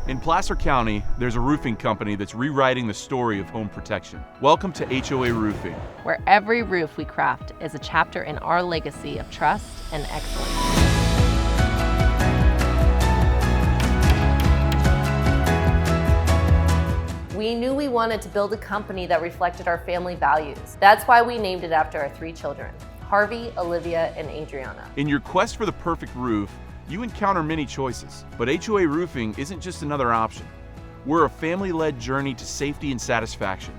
In Placer County, there's a roofing company that's rewriting the story of home protection. Welcome to HOA Roofing, where every roof we craft is a chapter in our legacy of trust and excellence. We knew we wanted to build a company that reflected our family values. That's why we named it after our 3 children, Harvey, Olivia, and Adriana. In your quest for the perfect roof, you encounter many choices, but HOA Roofing isn't just another option. We're a family-led journey to safety and satisfaction,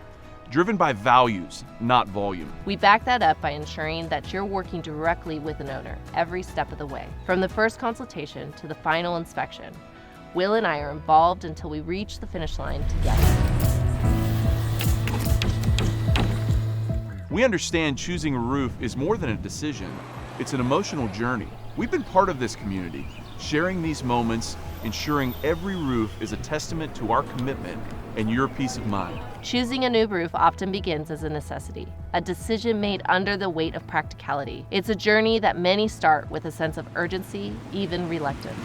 driven by values, not volume. We back that up by ensuring that you're working directly with an owner every step of the way. From the first consultation to the final inspection, Will and I are involved until we reach the finish line together. We understand choosing a roof is more than a decision, it's an emotional journey. We've been part of this community, sharing these moments, ensuring every roof is a testament to our commitment and your peace of mind. Choosing a new roof often begins as a necessity, a decision made under the weight of practicality. It's a journey that many start with a sense of urgency, even reluctance.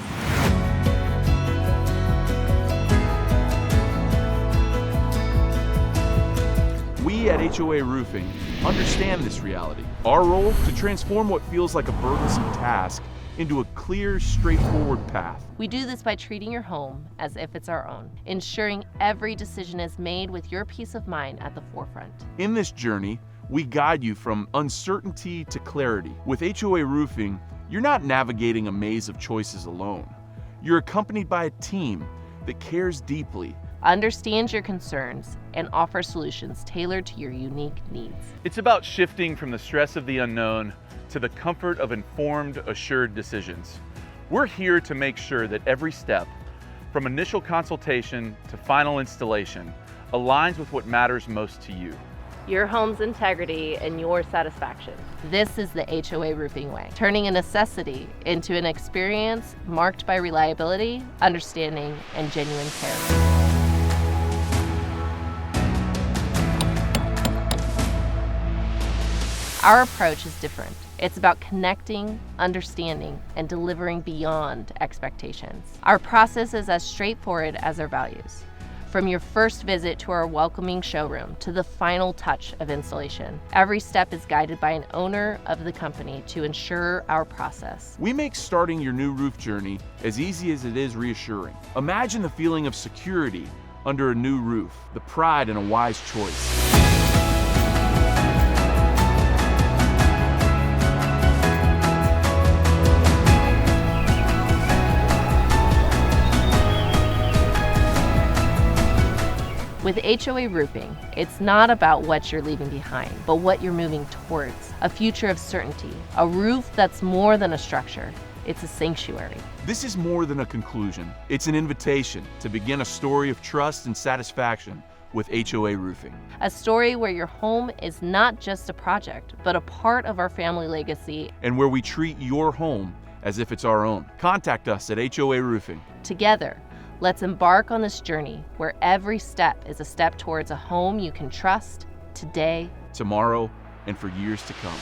We at HOA Roofing understand this reality. Our role to transform what feels like a burdensome task into a clear, straightforward path. We do this by treating your home as if it's our own, ensuring every decision is made with your peace of mind at the forefront. In this journey, we guide you from uncertainty to clarity. With HOA Roofing, you're not navigating a maze of choices alone. You're accompanied by a team that cares deeply, understands your concerns, and offers solutions tailored to your unique needs. It's about shifting from the stress of the unknown to the comfort of informed, assured decisions. We're here to make sure that every step, from initial consultation to final installation, aligns with what matters most to you. Your home's integrity and your satisfaction. This is the HOA Roofing way, turning a necessity into an experience marked by reliability, understanding, and genuine care. Our approach is different. It's about connecting, understanding, and delivering beyond expectations. Our process is as straightforward as our values. From your first visit to our welcoming showroom to the final touch of installation, every step is guided by an owner of the company to ensure our process. We make starting your new roof journey as easy as it is reassuring. Imagine the feeling of security under a new roof, the pride in a wise choice. With HOA Roofing, it's not about what you're leaving behind, but what you're moving towards. A future of certainty, a roof that's more than a structure, it's a sanctuary. This is more than a conclusion. It's an invitation to begin a story of trust and satisfaction with HOA Roofing. A story where your home is not just a project, but a part of our family legacy. And where we treat your home as if it's our own. Contact us at HOA Roofing. Together, let's embark on this journey where every step is a step towards a home you can trust today, tomorrow, and for years to come.